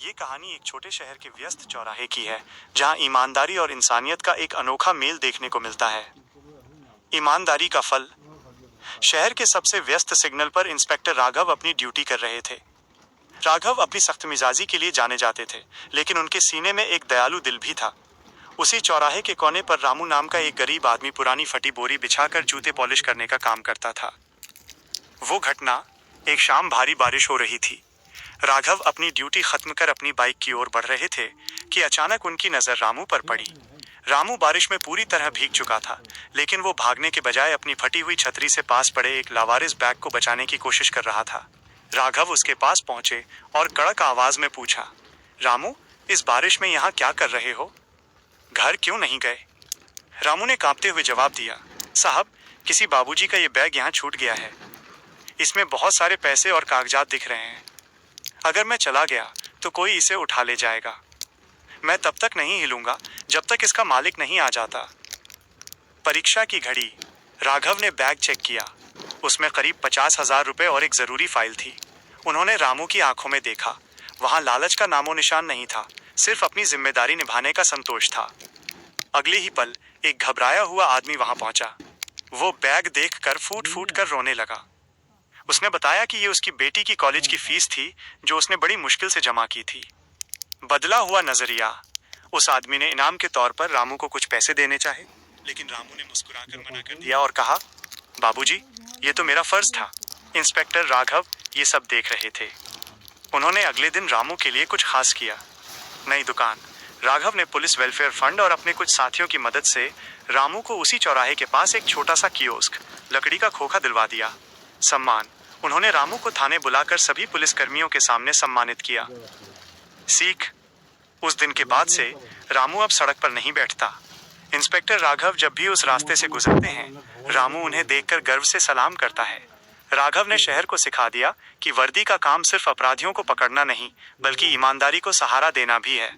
ये कहानी एक छोटे शहर के व्यस्त चौराहे की है, जहां ईमानदारी और इंसानियत का एक अनोखा मेल देखने को मिलता है। ईमानदारी का फल। शहर के सबसे व्यस्त सिग्नल पर इंस्पेक्टर राघव अपनी ड्यूटी कर रहे थे। राघव अपनी सख्त मिजाजी के लिए जाने जाते थे, लेकिन उनके सीने में एक दयालु दिल भी था। उसी चौराहे के कोने पर रामू नाम का एक गरीब आदमी पुरानी फटी बोरी बिछाकर जूते पॉलिश करने का काम करता था। वो घटना, एक शाम भारी बारिश हो रही थी। राघव अपनी ड्यूटी खत्म कर अपनी बाइक की ओर बढ़ रहे थे कि अचानक उनकी नजर रामू पर पड़ी। रामू बारिश में पूरी तरह भीग चुका था, लेकिन वो भागने के बजाय अपनी फटी हुई छतरी से पास पड़े एक लावारिस बैग को बचाने की कोशिश कर रहा था। राघव उसके पास पहुंचे और कड़क आवाज में पूछा, रामू, इस बारिश में यहाँ क्या कर रहे हो? घर क्यों नहीं गए? रामू ने कांपते हुए जवाब दिया, साहब, किसी बाबूजी का ये बैग यहाँ छूट गया है। इसमें बहुत सारे पैसे और कागजात दिख रहे हैं। अगर मैं चला गया तो कोई इसे उठा ले जाएगा। मैं तब तक नहीं हिलूंगा जब तक इसका मालिक नहीं आ जाता। परीक्षा की घड़ी। राघव ने बैग चेक किया। उसमें करीब 50,000 रुपए और एक जरूरी फाइल थी। उन्होंने रामू की आंखों में देखा। वहां लालच का नामो निशान नहीं था, सिर्फ अपनी जिम्मेदारी निभाने का संतोष था। अगले ही पल एक घबराया हुआ आदमी वहां पहुंचा। वो बैग देखकर फूट फूट कर रोने लगा। उसने बताया कि ये उसकी बेटी की कॉलेज की फीस थी, जो उसने बड़ी मुश्किल से जमा की थी। बदला हुआ नजरिया। उस आदमी ने इनाम के तौर पर रामू को कुछ पैसे देने चाहे, लेकिन रामू ने मुस्कुराकर मना कर दिया और कहा, बाबूजी, ये तो मेरा फर्ज था। इंस्पेक्टर राघव ये सब देख रहे थे। उन्होंने अगले दिन रामू के लिए कुछ खास किया। नई दुकान। राघव ने पुलिस वेलफेयर फंड और अपने कुछ साथियों की मदद से रामू को उसी चौराहे के पास एक छोटा सा कियोस्क, लकड़ी का खोखा दिलवा दिया। सम्मान। उन्होंने रामू को थाने बुलाकर सभी पुलिसकर्मियों के सामने सम्मानित किया। सीख। उस दिन के बाद से रामू अब सड़क पर नहीं बैठता। इंस्पेक्टर राघव जब भी उस रास्ते से गुजरते हैं, रामू उन्हें देखकर गर्व से सलाम करता है। राघव ने शहर को सिखा दिया कि वर्दी का काम सिर्फ अपराधियों को पकड़ना नहीं, बल्कि ईमानदारी को सहारा देना भी है।